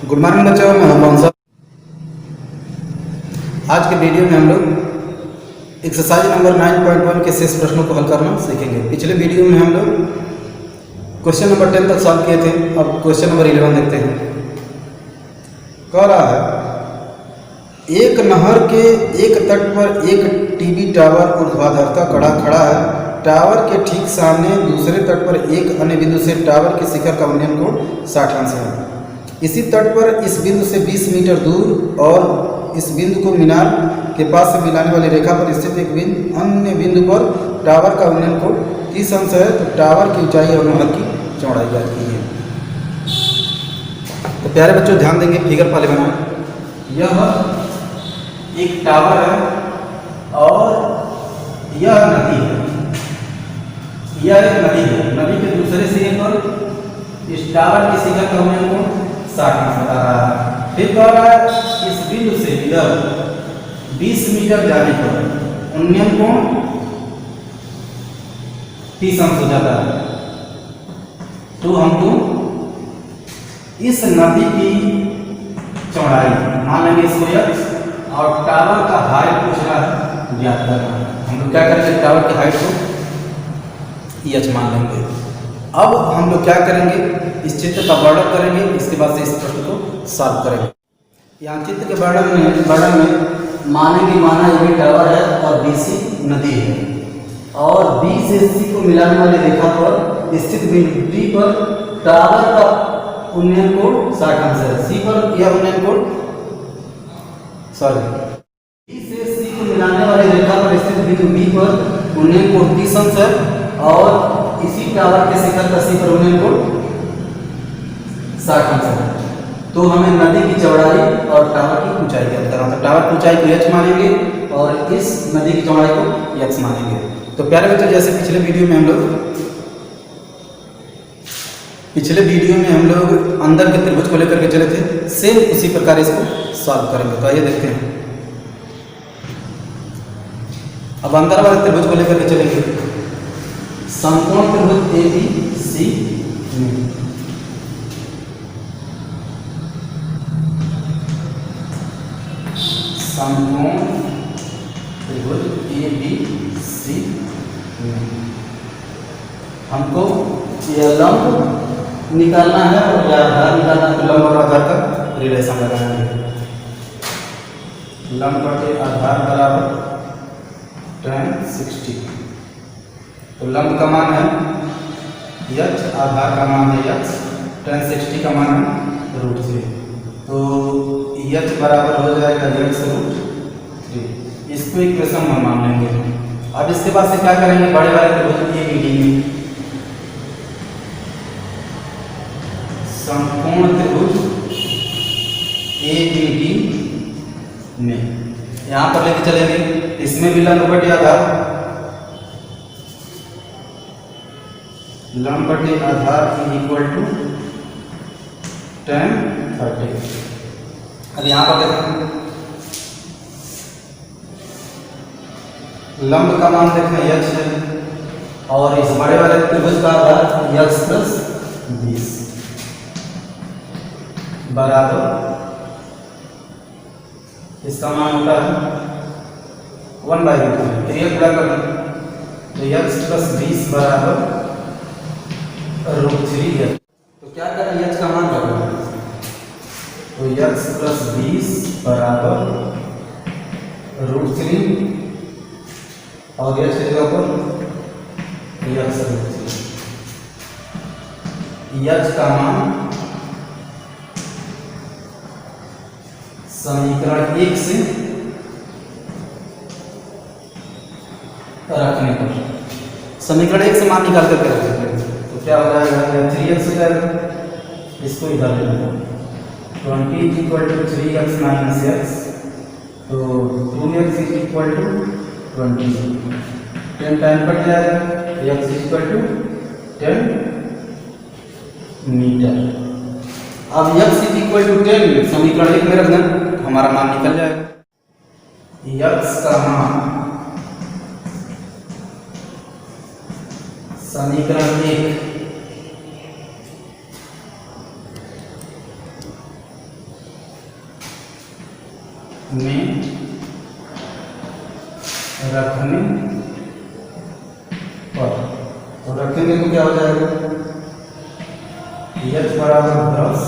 Good morning बच्चों, मैं हूं पवन सर। आज के वीडियो में हम लोग एक्सरसाइज नंबर 9.1 के शेष प्रश्नों को हल करना सीखेंगे। पिछले वीडियो में हम लोग क्वेश्चन नंबर 10 तक सॉल्व किए थे। अब क्वेश्चन नंबर 11 देखते हैं। कह रहा है, एक नहर के एक तट पर एक टीवी टावर ऊर्ध्वाधरता खड़ा है। टावर के ठीक सामने दूसरे तट पर एक अन्य बिंदु से टावर के शिखर का उन्नयन कोण 60 अंश है। इसी तट पर इस बिंदु से 20 मीटर दूर और इस बिंदु को मीनार के पास से मिलाने वाली रेखा पर स्थित एक अन्य बिंदु पर टावर का उन्नयन कोण 30 अंश है। तो टावर की ऊंचाई और नहर की चौड़ाई ज्ञात कीजिए। तो प्यारे बच्चों ध्यान देंगे, फिगर पहले बनाएं। यह एक टावर है और यह नदी है। यह एक नदी है। नदी के दूसरे सिरे पर इस टावर के शिखर का उन्नयन कोण 60 अंश बता रहा है। फिर कह रहा है, इस बिंदु से इधर 20 मीटर जाने पर उन्नयन कोण 30 अंश हो जाता है। तो हमको इस नदी की चौड़ाई मान लेंगे इसको x और टावर का हाइट पूछ रहा है ज्ञात करना। हम लोग क्या करेंगे, टावर की हाइट को h मान लेंगे। अब हम लोग क्या करेंगे, इस चित्र का वर्णन करेंगे, इसके बाद से इस प्रश्न को सॉल्व करेंगे। यहाँ चित्र के वर्णन में मानेंगे, माना ये टावर है और BC नदी है और B से C को मिलाने वाली रेखा पर स्थित बिंदु D पर टावर का उन्नयन कोण 60 अंश है। C पर यह उन्नयन कोण B से C को मिलाने वाली रेखा पर स्थित बिंदु B पर उन्नयन कोण 30 अंश है और इसी टावर के शिखर का C पर उन्नयन कोण 60 अंश है। तो हमें नदी की चौड़ाई और टावर की ऊंचाई ज्ञात करना। तो टावर की ऊंचाई को h मानेंगे और इस नदी की चौड़ाई को x मानेंगे। तो प्यारे बच्चों, जैसे पिछले वीडियो में हम लोग अंदर के त्रिभुज को लेकर के चले थे, सेम उसी प्रकार इसको सॉल्व करेंगे। तो आइए देखते हैं। अब अंदर वाले त्रिभुज को लेकर के चलेंगे। समकोण त्रिभुज ABC समकोण त्रिभुज ABC हमको यह लंब निकालना है और आधार निकालना है। तो लंब और आधार का रिलेशन लगाएंगे। लंब बटे आधार बराबर tan 60। तो लंब का मान है h, आधार का मान है x, tan 60 का मान है √3। तो h बराबर हो जाएगा x√3। इसको इक्वेशन में मान लेंगे। अब इसके बाद से क्या करेंगे, बड़े वाले त्रिभुज ABD में समकोण त्रिभुज ABD में यहां पर लेके चलेंगे। इसमें भी लंब बटे आधार, लंब बटे आधार इक्वल टू tan 30। अब यहां पर देखें, लंब का मान देखें h है और इस बड़े वाले त्रिभुज का आधार x + 20 बराबर, इसका मान होता है 1/√3। फिर ये पूरा कर दें तो x + 20 बराबर √3 है। तो क्या करें, h का मान रखना है। तो x + 20 बराबर √3 और h की जगह पर x√3। h का मान समीकरण 1 से रखने पर, समीकरण 1 से मान निकाल करके रखेंगे तो क्या हो जाएगा, 3x हो जाएगा। इसको इधर ले लेंगे। 20 = 3x - x, तो 2x = 20। 10 टाइम कट जाएगा, x = 10 मीटर। अब x = 10 समीकरण 1 में रख दें, हमारा मान निकल जाएगा। x का मान समीकरण 1 में रखने पर, तो रखेंगे तो क्या हो जाएगा, H बराबर 10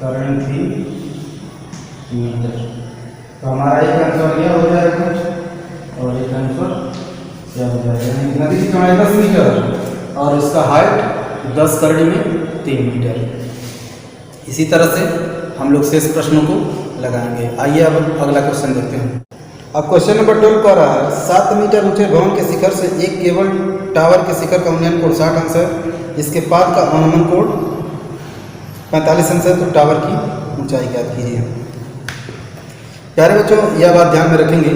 करेंसी मीटर। तो हमारा एक आंसर यह हो जाएगा और एक आंसर क्या हो जाएगा, नदी की चौड़ाई 10 मीटर और इसका हाइट 10 करड़ी में 3 मीटर। इसी तरह से हम लोग शेष प्रश्नों को लगाएंगे। आइए अब अगला क्वेश्चन देखते हैं। अब क्वेश्चन नंबर 12 कह रहा है 7 मीटर ऊंचे भवन के शिखर से एक केबल टावर के शिखर का उन्नयन कोण 60 अंश है, इसके पाद का अवनमन कोण 45 अंश है, तो टावर की ऊंचाई ज्ञात कीजिए। प्यारे बच्चों, यह बात ध्यान में रखेंगे,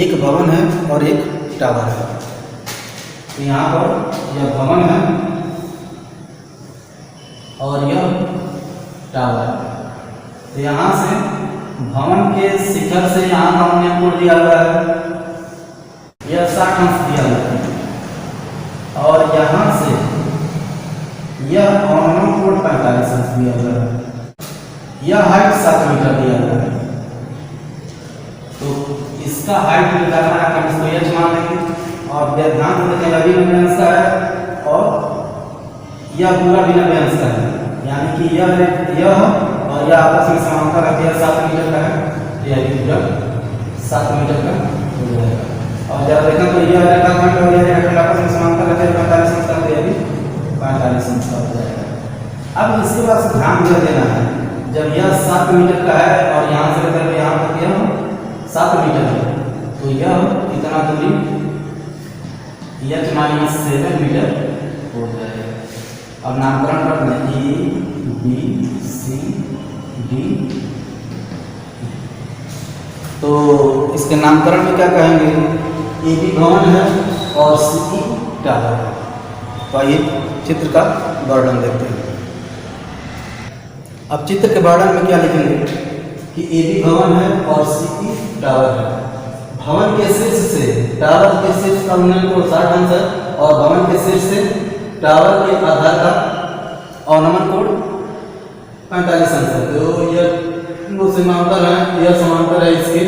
एक भवन है और एक टावर है। तो यहाँ पर यह भवन है और यह टावर है। तो यहाँ से भवन के शिखर से यहाँ का उन्नयन कोण दिया हुआ है, यह 60 अंश दिया हुआ है, और यहाँ से यह अवनमन कोण 45 अंश दिया हुआ है, यह हाइट 7 मीटर दिया हुआ है। तो इसका हाइट निकालना है, हम इसको h मान लेंगे और ध्यान से देखें यह भी 90 अंश का है और यह पूरा भी 90 अंश का है, यानी कि यह और यह आपस में समांतर रहती है, 7 मीटर का है, यह भी पूरा 7 मीटर का हो जाएगा। और जब देखें तो यह रेखाखंड और यह रेखाखंड आपस में समांतर रहते हैं, 45 अंश का, यह भी 45 अंश का हो जाएगा। अब इसके बाद ध्यान यह देना है, जब यह 7 मीटर का है और यहाँ से लेकर यहाँ तक यह 7 मीटर है, तो यह इतना दूरी h-7 मीटर हो जाएगा। अब नामकरण करते हैं A B C D। तो इसके नामकरण में क्या कहेंगे, ए बी भवन है और सी टावर है। तो आइए चित्र का वर्णन देखते हैं। अब चित्र के वर्णन में क्या लिखेंगे कि ए बी भवन है और सी टावर है। भवन के शीर्ष से टावर के शीर्ष का उन्नयन कोण 60 अंश है और भवन के शीर्ष से टावर के आधार का अवनमन कोण 45 अंश है। तो यह समांतर है, यह समांतर है इसके,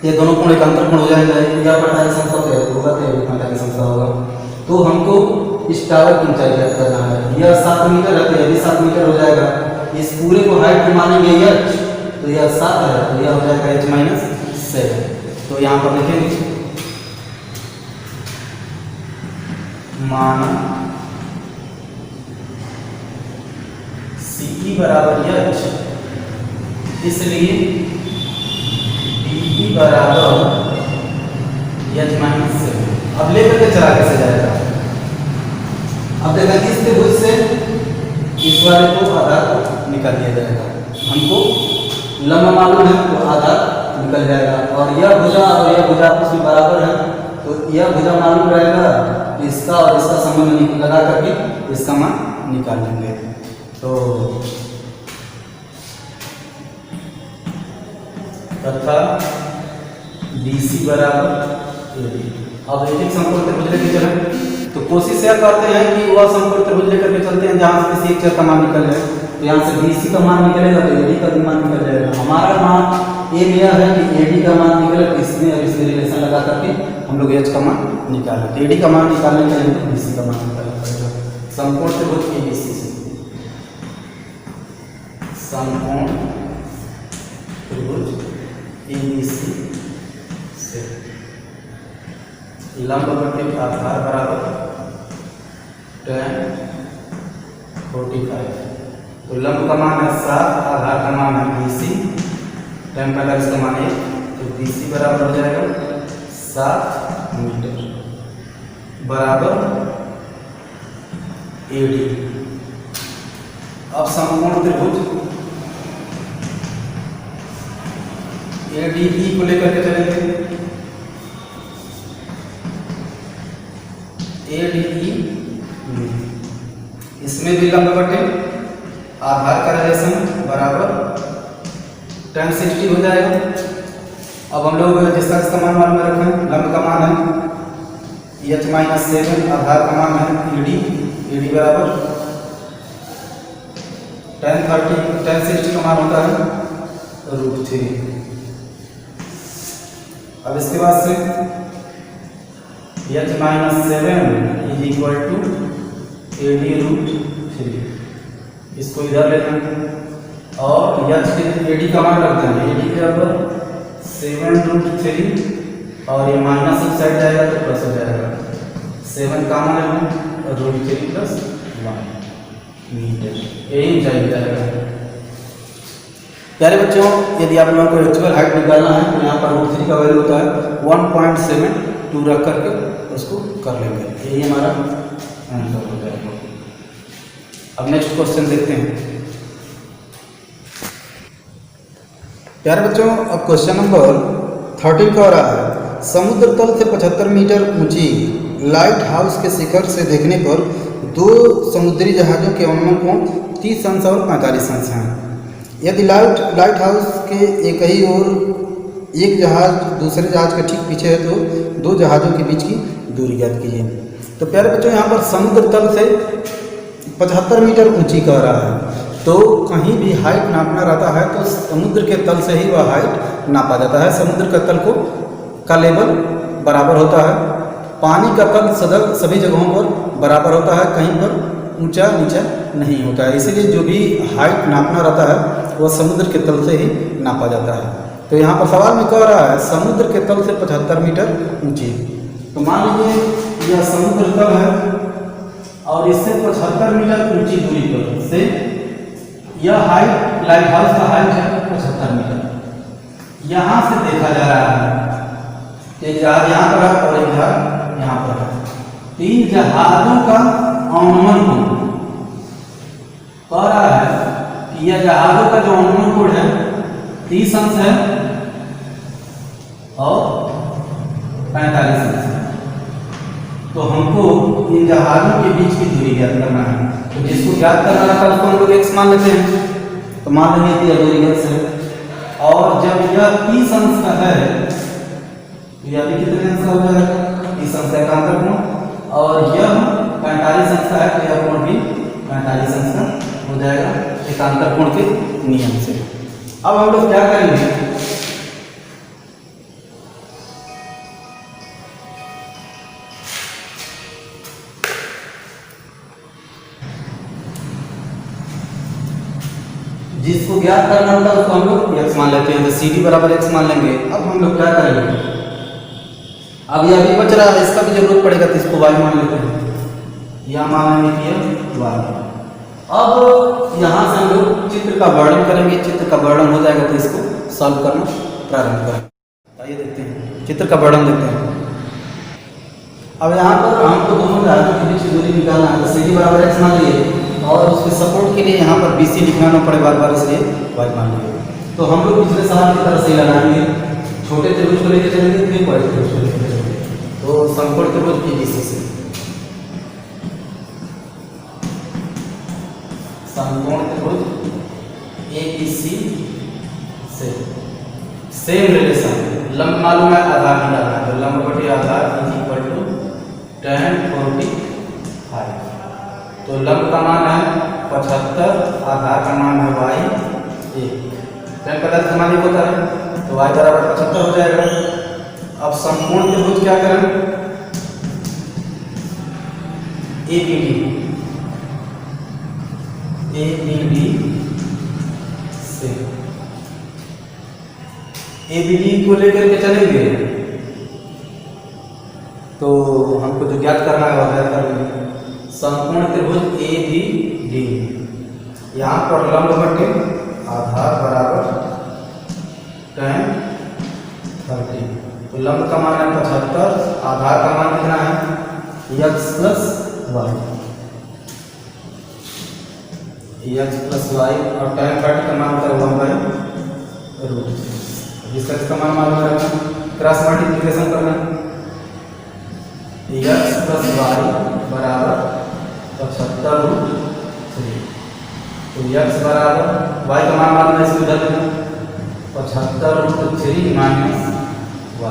ये दोनों कोण एक अंतर कोण हो जाएगा, यह 45 अंश होगा तो यह 45 अंश होगा। तो हमको इस टावर की ऊंचाई ज्ञात करना है। यह 7 मीटर है तो यह भी 7 मीटर हो जाएगा। इस पूरे को हाइट मानेंगे h, तो यह 7 है तो यह हो जाएगा h-7। तो यहाँ पर लिखेंगे माना CE बराबर h, इसलिए DE बराबर h-7। अब लेकर के चला कैसे जाएगा, अब देखा इस त्रिभुज से इस वाले को आधार निकाल दिया जाएगा। हमको लंब मालूम है तो आधार निकल जाएगा, और यह भुजा और यह भुजा आपस में बराबर है, तो यह भुजा मालूम रहेगा, इसका और इसका संबंध लगा करके इसका मान निकाल लेंगे। तो तथा BC बराबर AD। अब एक समकोण त्रिभुज लेके चलें तो कोशिश यह करते हैं कि वह समकोण त्रिभुज लेकर के चलते हैं जहां से किसी एक चर का मान निकल जाए। तो यहाँ से BC का मान निकलेगा तो AD का भी मान निकल जाएगा। हमारा मान एम यह है कि AD का मान निकले, तो इसमें और इसमें रिलेशन लगा करके हम लोग H का मान निकालें। तो AD का मान निकालने के लिए BC का मान निकालना पड़ेगा। समकोण त्रिभुज ABC से, समकोण त्रिभुज ABC से लंब बटे आधार बराबर tan 45। तो लंब का मान है 7, आधार का मान है BC, tan 45 का मान 1, तो BC बराबर हो जाएगा 7 मीटर बराबर AD। अब समकोण त्रिभुज ADE को लेकर के चलेंगे। ADE इसमें भी लंब बटे आधार का रिलेशन बराबर tan 60 हो जाएगा। अब हम लोग जिसका मान मालूम रखें, लंब का मान है h-7, आधार का मान है AD बराबर tan 60 का मान होता है √3। अब इसके बाद से h minus 7 is equal to AD√3, इसको इधर लेते हैं और h के AD का मान रखते हैं, AD के बराबर 7√3 और ये माइनस इस साइड जाएगा तो प्लस हो जाएगा, 7 कॉमन है और √3 प्लस 1 मीटर, यही ऊंचाई जाएगा। प्यारे बच्चों, यदि आप लोगों को एक्चुअल हाइट निकालना है तो यहाँ पर √3 का वैल्यू होता है 1.72 रख करके उसको कर लेंगे, यही हमारा आंसर हो जाएगा। अब नेक्स्ट क्वेश्चन देखते हैं। प्यारे बच्चों, अब क्वेश्चन नंबर 13 का हो रहा है, समुद्र तल से 75 मीटर ऊंची लाइट हाउस के शिखर से देखने पर दो समुद्री जहाज़ों के अनुमान कोण 30 अंश और 45 अंश हैं। यदि लाइट हाउस के एक ही ओर एक जहाज दूसरे जहाज के ठीक पीछे है तो दो जहाज़ों के बीच की दूरी ज्ञात कीजिए। तो प्यारे बच्चों, यहाँ पर समुद्र तल से 75 मीटर ऊंची कह रहा है, तो कहीं भी हाइट नापना रहता है तो समुद्र के तल से ही वह हाइट नापा जाता है। समुद्र का तल का लेवल बराबर होता है, पानी का तल सभी जगहों पर बराबर होता है, कहीं पर ऊंचा नीचा नहीं होता है, इसलिए जो भी हाइट नापना रहता है वह समुद्र के तल से ही नापा जाता है। तो यहाँ पर सवाल में कह रहा है समुद्र के तल से 75 मीटर ऊंची, तो मान लीजिए यह समुद्र तल है और इससे 75 मीटर ऊंची दूरी पर से यह हाइट लाइट हाउस का हाइट है 75 मीटर। यहाँ से देखा जा रहा है एक जहाज यहाँ पर है और एक जहाज यहाँ पर है, तीन जहाजों का अनुमान कोण कह रहा है कि यह जहाजों का जो अनुमान कोण है 30 अंश है और 45 अंश है। तो हमको इन जहाजों के बीच की दूरी ज्ञात करना है, तो जिसको ज्ञात करना रहता है उसको हम लोग x मान लेते हैं, तो मान लेंगे कि यह दूरी x है और जब यह 30 अंश का है तो यह भी कितने अंश का हो जाएगा, 30 अंश का एकांतर कोण, और यह 45 अंश का है तो यह कोण भी 45 अंश का हो जाएगा एकांतर कोण के नियम से। अब हम लोग क्या करेंगे, जिसको ज्ञात करना होता है उसको हम लोग x मान लेते हैं, तो CD बराबर x मान लेंगे। अब हम लोग क्या करेंगे, अब यह भी बच रहा है, इसका भी जरूरत पड़ेगा तो इसको y मान लेते हैं, यह मान लेंगे कि यह y। अब यहाँ से हम लोग चित्र का वर्णन करेंगे, चित्र का वर्णन हो जाएगा तो इसको सॉल्व करना प्रारंभ करें। आइए देखते हैं चित्र का वर्णन देखते हैं। अब यहाँ पर हमको दोनों जहाजों के बीच दूरी निकालना है, तो CD बराबर x मान लिए और उसके सपोर्ट के लिए यहाँ पर BC लिखना ना पड़े बार बार, इसलिए y मान लिए। तो हम लोग पिछले सवाल की तरह से लगाएंगे, छोटे त्रिभुज को लेकर चलेंगे फिर बड़े त्रिभुज को लेकर चलेंगे। तो समकोण त्रिभुज ABC से, समकोण त्रिभुज ABC से सेम रिलेशन, लंब मालूम है आधार निकालना है, तो लंब बटे आधार इज इक्वल टू tan 45। तो लंब का मान है 75, आधार का मान है y 1, tan पदार्थ का मान 1 होता है तो y बराबर 75 हो जाएगा। अब समकोण त्रिभुज क्या करें, ABD से ABD को लेकर के चलेंगे तो हमको जो ज्ञात करना है वह ज्ञात करेंगे। समकोण त्रिभुज ABD, यहाँ पर लंब बटे आधार बराबर tan 30, तो लंब का मान है 75, आधार का मान कितना है x plus Y, x plus Y, और tan 30 का मान होता है 1/√3, जिसका मान मालूम है क्रॉस मल्टीप्लिकेशन करना है, x प्लस वाई बराबर 75√3, तो x बराबर y का मान मालूम है, इसको इधर लेना 75√3 माइनस y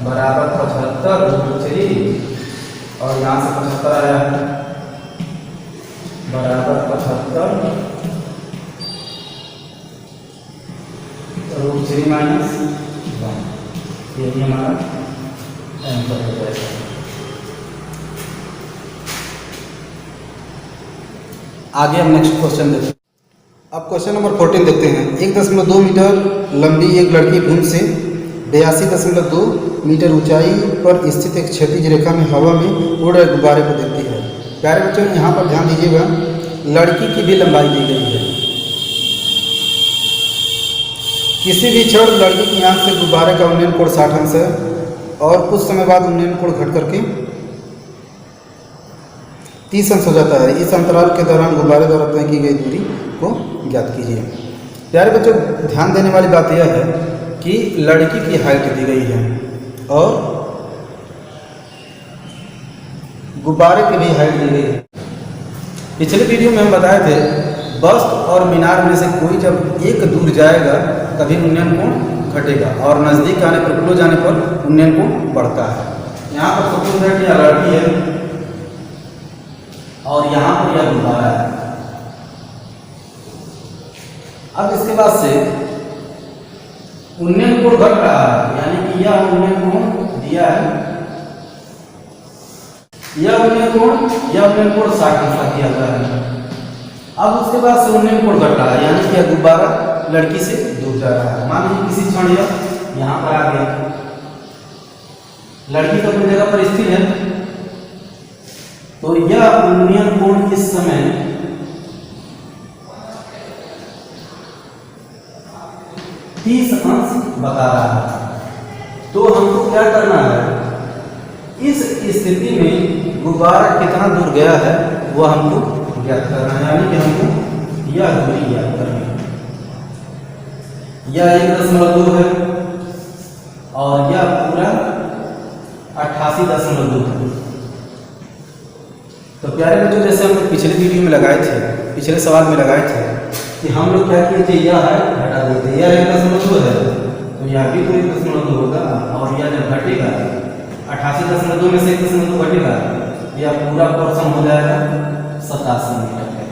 बराबर 75√3, और यहाँ से 75 आया बराबर 75√3 माइनस 1, यही हमारा आंसर हो जाएगा। आगे हम नेक्स्ट क्वेश्चन देखते हैं। अब क्वेश्चन नंबर 14 देखते हैं। 1.2 मीटर लंबी एक लड़की भूमि से 82.2 मीटर ऊंचाई पर स्थित एक क्षैतिज रेखा में हवा में उड़ रहे गुब्बारे को देखती है। प्यारे बच्चों, यहाँ पर ध्यान दीजिएगा, लड़की की भी लंबाई दी गई है। किसी भी क्षण लड़की की आंख से गुब्बारे का उन्नयन कोण 60 अंश है और कुछ समय बाद उन्नयन कोण घट करके 30 अंश हो जाता है। इस अंतराल के दौरान गुब्बारे द्वारा तय की गई दूरी को ज्ञात कीजिए। प्यारे बच्चों, ध्यान देने वाली बात यह है कि लड़की की हाइट दी गई है और गुब्बारे की भी हाइट दी गई है। पिछले वीडियो में हम बताए थे बस्त और मीनार में से कोई जब एक दूर जाएगा तभी उन्नयन कोण घटेगा और नज़दीक आने पर, क्लोज आने पर उन्नयन कोण बढ़ता है। यहाँ पर सपोज है कि यह लड़की है और यहाँ पर यह गुब्बारा है। अब इसके बाद से उन्नयन कोण घट रहा है, यानी कि यह उन्नयन कोण दिया है, यह उन्नयन कोण 60 अंश दिया हुआ है। अब उसके बाद से उन्नयन कोण घट रहा है, यानी कि यह गुब्बारा लड़की से दूर जा रहा है। मान लीजिए किसी क्षण यह यहाँ पर आ गया, लड़की तो अपनी जगह पर स्थिर है, तो यह उन्नयन कोण इस समय 30 अंश बता रहा है। तो हमको क्या करना है, इस स्थिति में गुब्बारा कितना दूर गया है वह हमको ज्ञात करना है, यानी कि हमको यह दूरी ज्ञात करनी है। यह 1.2 है और यह पूरा 88.2 है। तो प्यारे बच्चों, जैसे हम लोग पिछले वीडियो में लगाए थे, पिछले सवाल में लगाए थे कि हम लोग क्या किए थे, यह है घटा देते, यह 1.2 है तो यह भी तो 1.2 होगा और यह जब घटेगा 88.2 में से 1.2 घटेगा, यह पूरा पोर्शन हो जाएगा 87 मीटर का।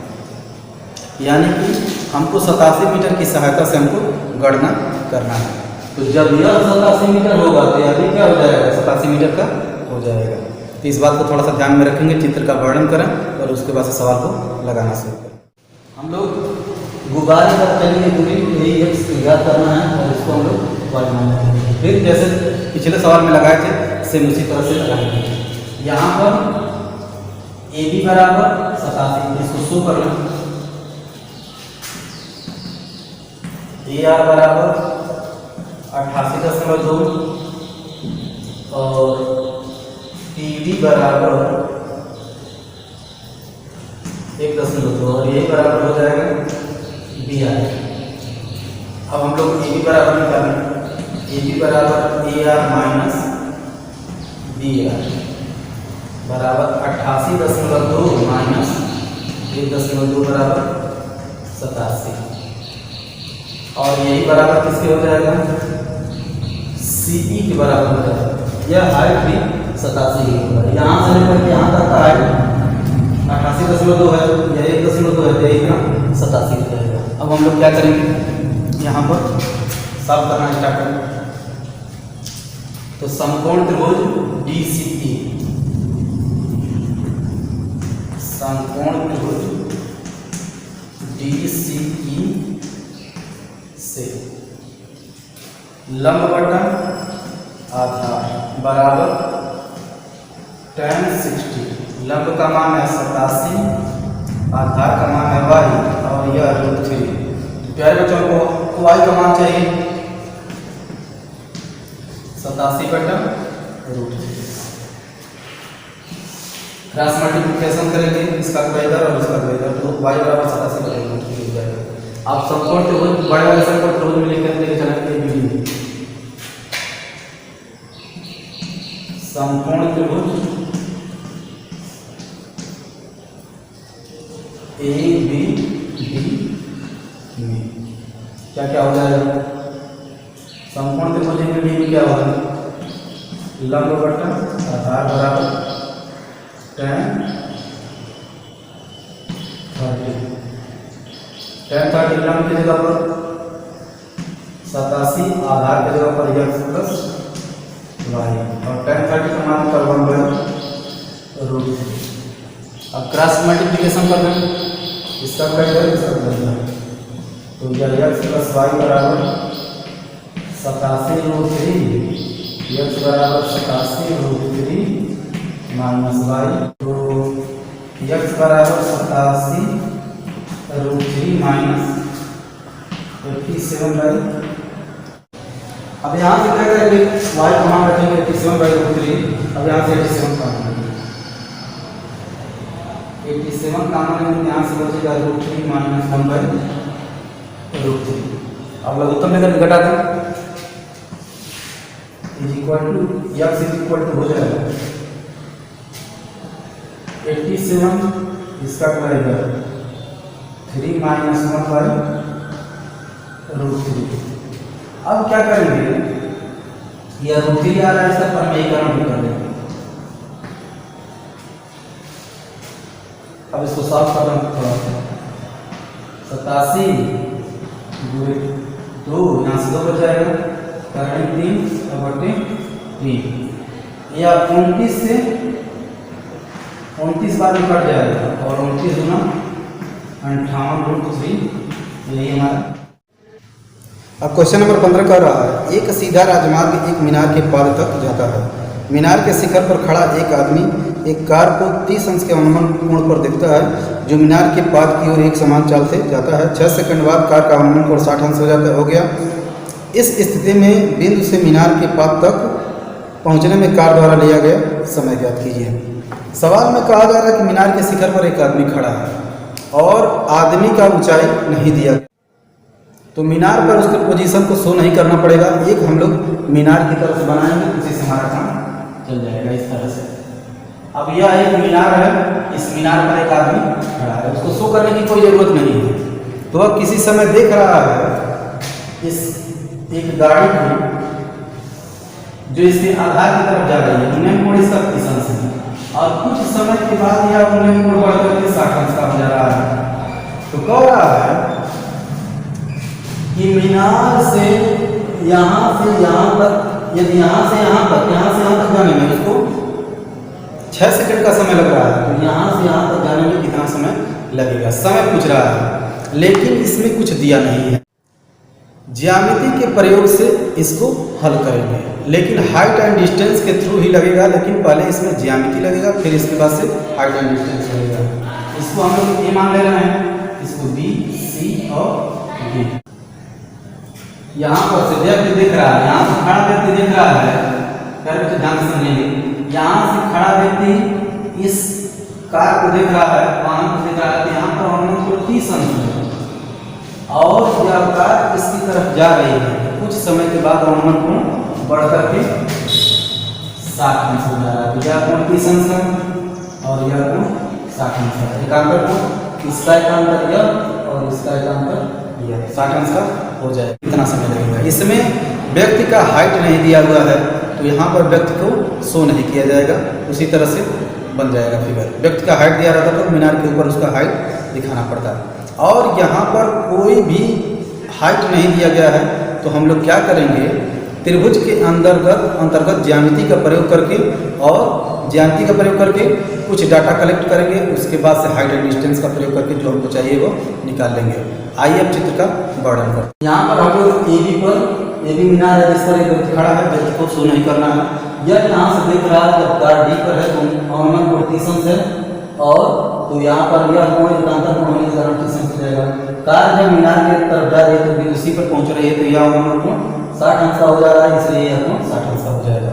यानी कि हमको 87 मीटर की सहायता से हमको गणना करना है। तो जब यह 87 मीटर होगा तो यह भी क्या हो जाएगा, 87 मीटर का हो जाएगा। तो इस बात को थोड़ा सा ध्यान में रखेंगे, चित्र का वर्णन करें और उसके बाद से सवाल को लगाना शुरू करें। हम लोग गुब्बारे पर चली दूरी यही याद करना है और इसको हम लोग वर्णन करेंगे। फिर जैसे पिछले सवाल में लगाए थे सेम उसी तरह से लगाएंगे। यहाँ पर AB बराबर 87, इसको शो कर लें। AR बराबर 88.2 और TD बराबर 1.2 और यही बराबर हो जाएगा BR। अब हम लोग AB बराबर निकालें। AB बराबर AR माइनस BR बराबर 88.2 माइनस 1.2 बराबर 87 और यही बराबर किसके हो जाएगा, CE के बराबर हो जाएगा। यह हाइट भी 87 ही होगा। यहाँ से लेकर के यहाँ तक का हाइट 88.2 है, यह 1.2 है, यही का 87 हो जाएगा। अब हम लोग क्या करेंगे, यहाँ पर सॉल्व करना स्टार्ट करेंगे। तो समकोण त्रिभुज DCE, समकोण त्रिभुज DCE से लंबवतन आधार बराबर tan 60, लंब का मान है 87, आधार का मान है y और यह √3। प्यारे बच्चों को y का मान चाहिए 87/√3। क्रॉस मल्टीप्लिकेशन करेंगे, इसका कोई इधर और इसका कोई इधर, तो y बराबर 87/√3 हो जाएगा। आप समकोण त्रिभुज बड़े वाले समकोण त्रिभुज में लिखकर लेके चलेंगे वीडियो। समकोण त्रिभुज ABD में क्या क्या हो जाएगा, समकोण त्रिभुज ABD में क्या होगा, लंबवतन आधार बराबर tan 30 लंब की जगह पर 87, आधार की जगह पर x प्लस वाई और tan 30 का मान कर 1/√3। अब क्रॉस मल्टीप्लिकेशन कर दें, इसका कट कर इसका कर दें, तो यह x + y बराबर 87√3, x बराबर 87√3 माइनस वाई, तो x बराबर 87√3 माइनस 87/। अब यहाँ से क्या करेंगे, y का मान रखेंगे 87/√3। अब यहाँ से 87 का मान 87 का मान यहाँ से बचेगा √3 माइनस 1/√3। अब लघुत्तम लेकर घटा दें, x इक्वल टू हो जाएगा 87 इसका करेगा 3 माइनस 1/√3। अब क्या करेंगे, यह √3 आ रहा है, इसका परमेयीकरण भी कर देंगे। अब इसको सॉल्व करना थोड़ा सा, 87 2 यहाँ से 2 बच जाएगा, 3/3 या 29 से 29 बाद में कट जाएगा और 29 गुना 58√3, यही हमारा। अब क्वेश्चन नंबर 15 कह रहा है, एक सीधा राजमार्ग एक मीनार के पाद तक जाता है। मीनार के शिखर पर खड़ा एक आदमी एक कार को 30 अंश के अवनमन कोण पर देखता है, जो मीनार के पाद की ओर एक समान चाल से जाता है। 6 सेकंड बाद कार का अवनमन कोण 60 अंश हो गया। इस स्थिति में बिंदु से मीनार के पाद तक पहुंचने में कार द्वारा लिया गया समय ज्ञात कीजिए। सवाल में कहा जा रहा है कि मीनार के शिखर पर एक आदमी खड़ा है और आदमी का ऊंचाई नहीं दिया गया, तो मीनार पर उसके पोजीशन को शो नहीं करना पड़ेगा। एक हम लोग मीनार की तरफ से बनाएंगे, उसी से हमारा काम चल जाएगा इस तरह से। अब यह एक मीनार है, इस मीनार पर एक आदमी खड़ा है, उसको शो करने की कोई जरूरत नहीं है। तो अब किसी समय देख रहा है इस एक गाड़ी को जो इसके आधार की तरफ जा रही है, उन्नयन कोण इसका 30 अंश है, और कुछ समय के बाद यह उन्नयन कोण बढ़ करके 60 अंश का हो जा रहा है। तो कह रहा है कि मीनार से यहाँ तक, यदि यहाँ से यहाँ तक जाने में उसको 6 सेकंड का समय लग रहा है, तो यहाँ से यहाँ तक जाने में कितना समय लगेगा, समय पूछ रहा है, लेकिन इसमें कुछ दिया नहीं है। ज्यामिति के प्रयोग से इसको हल करेंगे, लेकिन हाइट एंड डिस्टेंस के थ्रू ही लगेगा, लेकिन पहले इसमें ज्यामिति लगेगा, फिर इसके बाद से हाइट एंड डिस्टेंस लगेगा। इसको हम लोग ये मान ले रहे हैं, इसको बी, सी और डी। यहाँ पर से व्यक्ति देख रहा है, यहाँ से खड़ा व्यक्ति देख रहा है, तो ध्यान से समझेंगे, यहाँ से खड़ा व्यक्ति इस कार को देख रहा है, वाहन को देख रहा है, तो यहाँ पर हमने 30 अंश है और यह कार इसकी तरफ जा रही है। कुछ समय के बाद अवनमन कोण बढ़ करके 60 अंश हो जा रहा है, तो यह कोण 30 अंश है और यह कोण 60 अंश है। एकांतर कोण, इसका एकांतर यह और इसका एकांतर यह 60 अंश का हो जाए। कितना समय लगेगा, इसमें व्यक्ति का हाइट नहीं दिया हुआ है, तो यहाँ पर व्यक्ति को शो नहीं किया जाएगा, उसी तरह से बन जाएगा फिगर। व्यक्ति का हाइट दिया रहता तो मीनार के ऊपर उसका हाइट दिखाना पड़ता है, और यहाँ पर कोई भी हाइट नहीं दिया गया है, तो हम लोग क्या करेंगे, त्रिभुज के अंतर्गत ज्यामिति का प्रयोग करके कुछ डाटा कलेक्ट करेंगे, उसके बाद से हाइट एंड डिस्टेंस का प्रयोग करके जो हमको चाहिए वो निकाल लेंगे। आइए अब चित्र का वर्णन करते हैं। यहाँ पर हम लोग ए बी मीनार है, जिस पर एक व्यक्ति खड़ा है, व्यक्ति को शो नहीं करना है। यह यहाँ से देख रहा है, जब कार डी पर है तो अवनमन कोण 30 अंश है, और तो यहाँ पर यह कोण एकांतर कोण होने के कारण 30 अंश हो जाएगा। कार जब मीनार की तरफ जा रही है तो बिंदु सी पर पहुँच रही है, तो यह अवनमन कोण 60 अंश का हो जा रहा है, इसलिए यह कोण 60 अंश का हो जाएगा।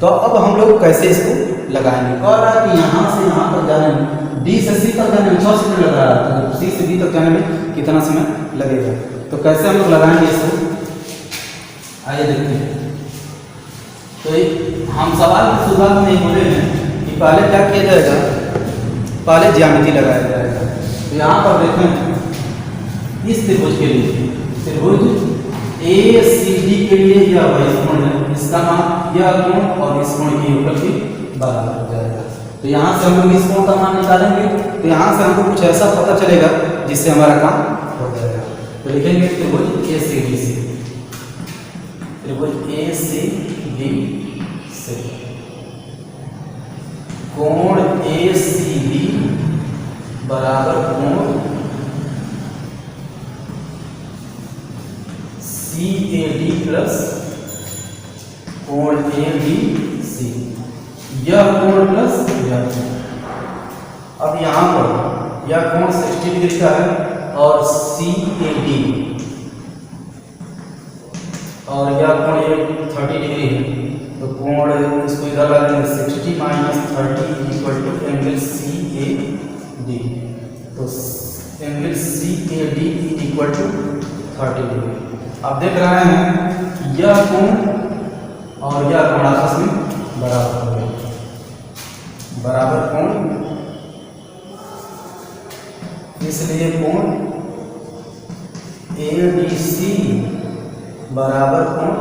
तो अब हम लोग कैसे इसको लगाएंगे, कह रहा है कि यहाँ से यहाँ तक जाने में, डी से सी तक जाने में 6 सेकंड लग रहा है, तो सी से डी तक जाने में कितना समय लगेगा, तो कैसे हम लोग लगाएंगे इसको, आइए देखते हैं। तो हम सवाल की शुरुआत में ही बोले हैं कि पहले क्या किया जाएगा, पहले ज्यामिति लगाया जाएगा। तो यहाँ पर देखें, इस त्रिभुज के लिए, त्रिभुज ए सी डी के लिए यह वही कोण है, इसका मान यह कोण और इस कोण की ऊपर की बराबर हो जाएगा। तो यहाँ से हम लोग इस कोण का मान निकालेंगे, तो यहाँ से हमको कुछ ऐसा पता चलेगा जिससे हमारा काम हो जाएगा। तो लिखेंगे त्रिभुज ए सी डी से, त्रिभुज ए सी डी से कोण ACB बराबर कोण CAD प्लस कोण ABC, यह कोण प्लस यह कोण। अब यहाँ पर यह कोण 60 डिग्री का है और CAD और यह कोण 30 डिग्री है, तो कोण इसको इधर ला देंगे 60 minus 30 equal to angle CAD, तो angle CAD equal to 30 degree. अब देख रहे हैं कि यह कोण और यह कोण आपस में बराबर है, बराबर कोण, इसलिए कोण ABC बराबर कोण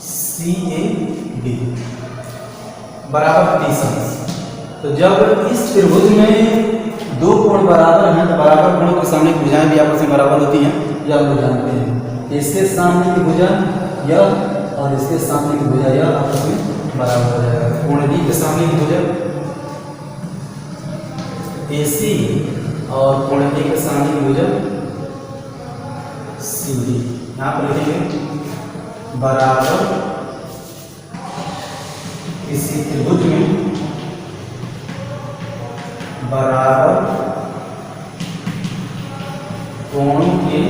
CAD बराबर 30 अंश। तो जब इस त्रिभुज में दो कोण बराबर हैं तो बराबर कोणों के सामने की भुजाएं भी आपस में बराबर होती हैं, यह हम लोग जानते हैं। इसके सामने की भुजा यह और इसके सामने की भुजा यह आपस में बराबर हो जाएगा। कोण B के सामने की भुजा AC और कोण A के सामने की भुजा CD, यहाँ पर लिखेंगे बराबर किसी त्रिभुज में बराबर कोणों के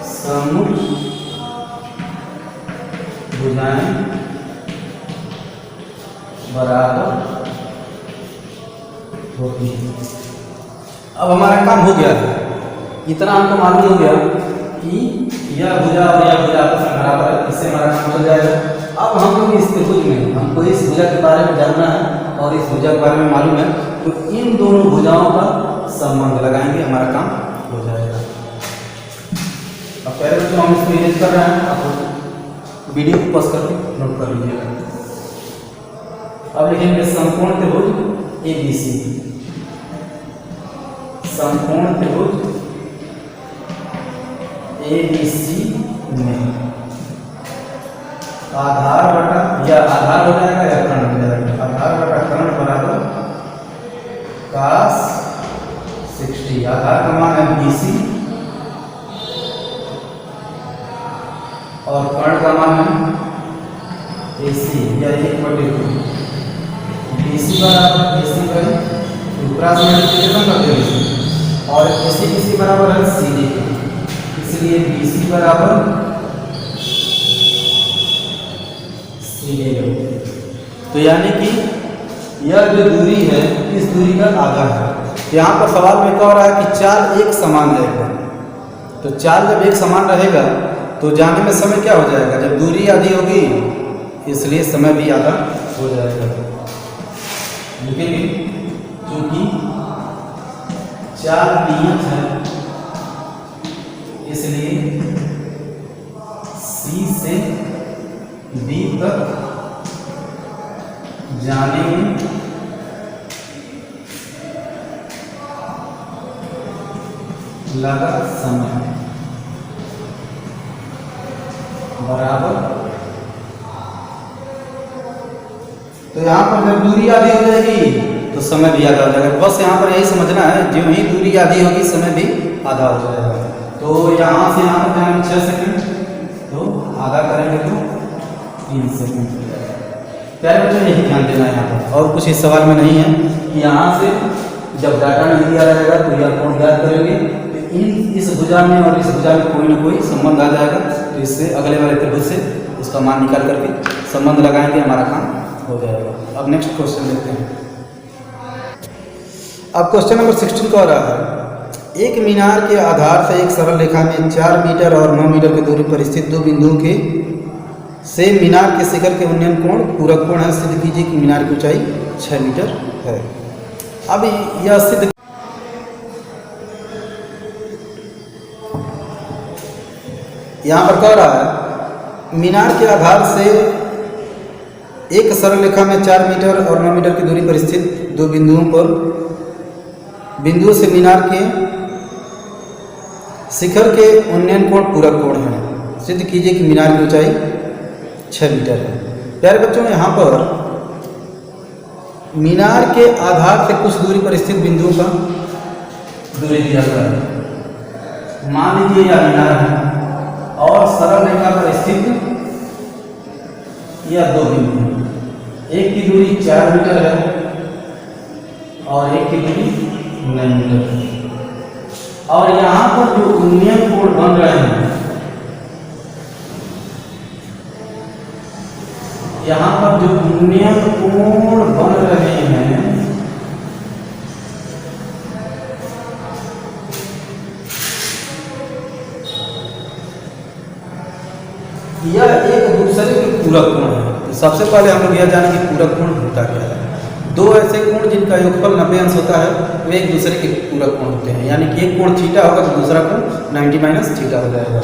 सम्मुख भुजाएं बराबर होती है। अब हमारा काम हो गया है, इतना हमको मालूम हो गया कि यह भुजा और यह भुजा आपस में बराबर है, इससे हमारा काम चल जाएगा। अब हम लोग इस त्रिभुज में हमको इस भुजा के बारे में जानना है और इस भुजा के बारे में मालूम है, तो इन दोनों भुजाओं का संबंध लगाएंगे, हमारा काम हो जाएगा। अब पहले तो हम इसको इरेज कर रहे हैं, आप वीडियो को पॉज करके नोट कर लीजिएगा। अब लिखेंगे समकोण त्रिभुज ABC, समकोण त्रिभुज ABC में आधार बटा, या आधार हो जाएगा या कर्ण हो जाएगा, आधार बटा कर्ण बराबर cos 60। आधार का मान है BC और कर्ण का मान है AC, या 1/2। BC बराबर AC पर ऊपरा से मल्टीप्लिकेशन कर देंगे और AC बराबर है CD, इसलिए BC बराबर CD। तो यानी कि यह जो दूरी है इस दूरी का आधा है। यहाँ पर सवाल में कह रहा है कि चाल एक समान रहेगा, तो चाल जब एक समान रहेगा तो जाने में समय क्या हो जाएगा, जब दूरी आधी होगी इसलिए समय भी आधा हो जाएगा। लिखेंगे क्योंकि चाल नियत है इसलिए C से D तक जाने में लगा समय बराबर, तो यहाँ पर जब दूरी आधी हो जाएगी तो समय भी आधा हो जाएगा। बस यहाँ पर यही समझना है, जो ही दूरी आधी होगी समय भी आधा हो जाएगा। तो यहाँ से यहाँ पर जाएंगे 6 सेकंड, तो आधा करेंगे तो 3 सेकंड हो जाएगा। प्यारे बच्चों यही ध्यान देना है यहाँ पर, और कुछ इस सवाल में नहीं है कि यहाँ से जब डाटा नहीं दिया रहेगा तो यह कोण ज्ञात करेंगे, तो इस भुजा में और इस भुजा में कोई ना कोई संबंध आ जाएगा, तो इससे अगले वाले त्रिभुज से उसका मान निकाल करके संबंध लगाएंगे, हमारा काम हो जाएगा। अब नेक्स्ट क्वेश्चन देखते हैं। अब क्वेश्चन नंबर 16 कह रहा है, एक मीनार के आधार से एक सरल रेखा में 4 मीटर और 9 मीटर की दूरी पर स्थित दो बिंदुओं के से मीनार के शिखर के उन्नयन कोण पूरक कोण है। सिद्ध कीजिए कि मीनार की ऊंचाई 6 मीटर है। अब यह सिद्ध यहाँ पर कह रहा है, मीनार के आधार से एक सरल रेखा में 4 मीटर और 9 मीटर की दूरी पर स्थित दो बिंदुओं से मीनार के शिखर के उन्नयन कोण पूरक कोण है। सिद्ध कीजिए कि मीनार की ऊंचाई 6 मीटर है। प्यारे बच्चों, यहाँ पर मीनार के आधार से कुछ दूरी पर स्थित बिंदुओं का दूरी दिया गया है। मान लीजिए यह मीनार है और सरल रेखा पर स्थित यह दो बिंदु, एक की दूरी 4 मीटर है और एक की दूरी 9 मीटर है। और यहाँ पर जो उन्नयन कोण बन रहे हैं, यहाँ पर जो उन्नयन कोण बन रहे हैं यह एक दूसरे के पूरक कोण है। तो सबसे पहले हम लोग यह जाने कि पूरक कोण होता क्या है। दो ऐसे कोण जिनका योगफल 90 अंश होता है वे एक दूसरे के पूरक कोण होते हैं। यानी कि एक कोण थीटा होगा तो दूसरा कोण 90 माइनस थीटा हो जाएगा।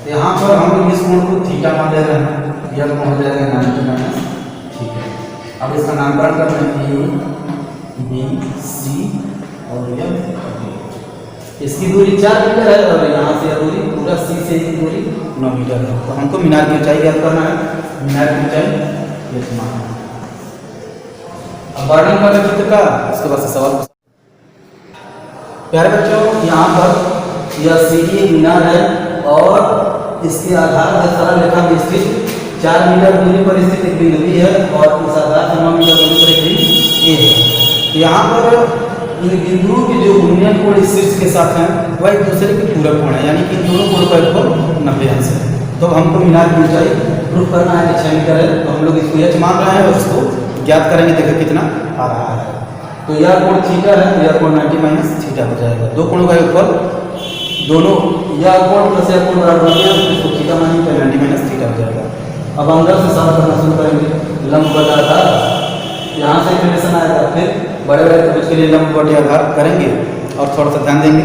यहाँ पर हम लोग इस कोण को थीटा मान ले रहे हैं, यह कोण हो जाएगा 90 माइनस थीटा। अब इसका नामकरण करना है A, B, C और यह इसकी दूरी 4 मीटर है और यहाँ से दूरी पूरा C से इसकी दूरी 9 मीटर है। तो हमको मीनार की ऊंचाई ज्ञात करना है। मीनार की ऊंचाई ये मान, अब वर्णन करें चित्र का, उसके बाद से सवाल। प्यारे बच्चों, यहाँ पर यह सीढ़ी मीनार है और इसके आधार पर सरल रेखा में स्थित 4 मीटर दूरी पर स्थित एक बिंदु B है और इस आधार से 9 मीटर दूरी पर एक बिंदु A है। तो यहाँ पर इन बिंदुओं के जो उन्नयन कोण इस शीर्ष के साथ हैं वह एक दूसरे के पूरक कोण है। यानी कि इन दोनों कोण का योगफल 90 अंश है। तो हमको मीनार की ऊंचाई प्रूफ करना है कि 6 मीटर है। तो हम लोग इसको H मान रहे हैं और इसको ज्ञात करेंगे, देखो कितना आ रहा है। तो यह कोण थीटा है, यह कोण 90 माइनस थीटा हो जाएगा। दो कोणों का योगफल दोनों, यह कोण प्लस यह कोण बराबर हो गया, इसको थीटा मानेंगे तो 90 माइनस थीटा हो जाएगा। अब अंदर से सॉल्व करना शुरू करेंगे। लंब बटा आधार, यहाँ से रिलेशन आएगा, फिर बड़े बड़े त्रिभुज के लिए लंब बटे आधार करेंगे और थोड़ा सा ध्यान देंगे।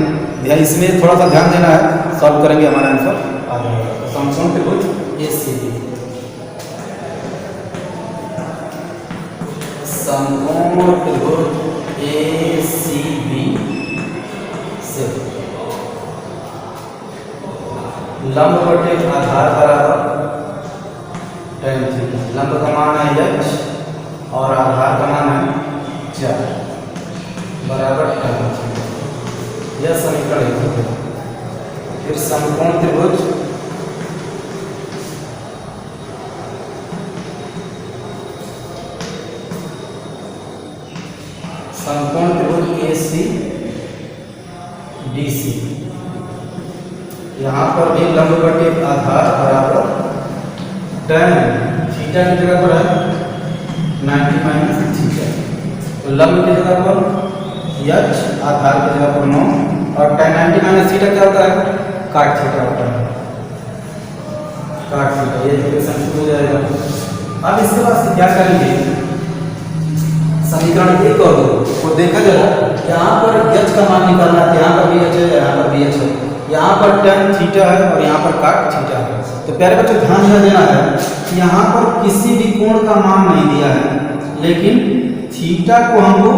इसमें थोड़ा सा ध्यान देना है, सॉल्व करेंगे हमारा आंसर आ जाएगा। तो समकोण त्रिभुज ACB, समकोण त्रिभुज ACB से लंब बटे आधार बराबर tan थीटा। लंब का मान है h और आधार का मान है 4 बराबर tan थीटा। यह समीकरण 1 है। फिर समकोण त्रिभुज ACDC, यहाँ पर भी लंब बटे आधार बराबर tan थीटा की जगह पर है 90 माइनस थीटा। तो लंब की जगह पर h, आधार की जगह पर 9 और tan 90 माइनस थीटा क्या होता है, काट थीटा होता है, काट थीटा। ये इक्वेशन हो जाएगा। अब इसके बाद से क्या करेंगे, समीकरण 1 और 2 को देखा जरा। यहाँ पर h का मान निकालना है, यहाँ पर भी h है, यहाँ पर भी h है, यहाँ पर tan थीटा है और यहाँ पर काट थीटा है। तो प्यारे बच्चों ध्यान यह देना है कि यहाँ पर किसी भी कोण का मान नहीं दिया है, लेकिन थीटा को हमको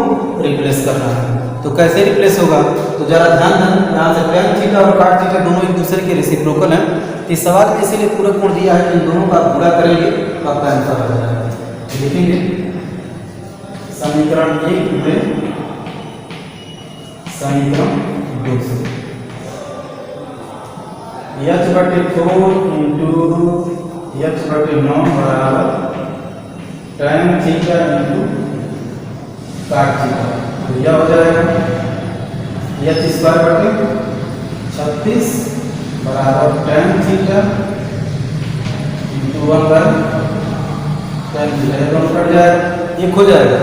रिप्लेस करना है। तो कैसे रिप्लेस होगा, तो जरा ध्यान दें। यहाँ से tan थीटा और काट थीटा दोनों एक दूसरे के रेसिप्रोकल हैं। इस सवाल में इसीलिए पूरक कोण दिया है कि इन दोनों का गुणा करेंगे तो आपका आंसर आ जाएगा। लिखेंगे समीकरण 1 में समीकरण 2 से h बटे 4 इंटू h बटे 9 बराबर tan थीटा इंटू काट थीटा। तो यह हो जाएगा h स्क्वायर बटे 36 बराबर tan theta into 1 by tan theta. ये दोनों कट जाएगा, एक हो जाएगा।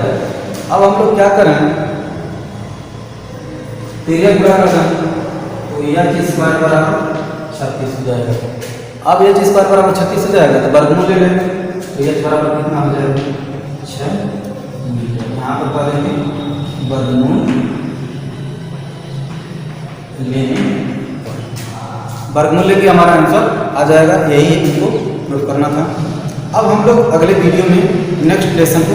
अब हम लोग क्या करें, तेरह गुणा कर दें तो h स्क्वायर बराबर 36 हो जाएगा। अब h स्क्वायर बराबर 36 हो जाएगा तो वर्गमूल ले लें। तो h बराबर कितना हो जाएगा, 6 मीटर। यहाँ पर पा देंगे वर्गमूल लेने, वर्गमूल लेके हमारा आंसर आ जाएगा। यही हमको प्रूफ करना था। अब हम लोग अगले वीडियो में नेक्स्ट लेसन को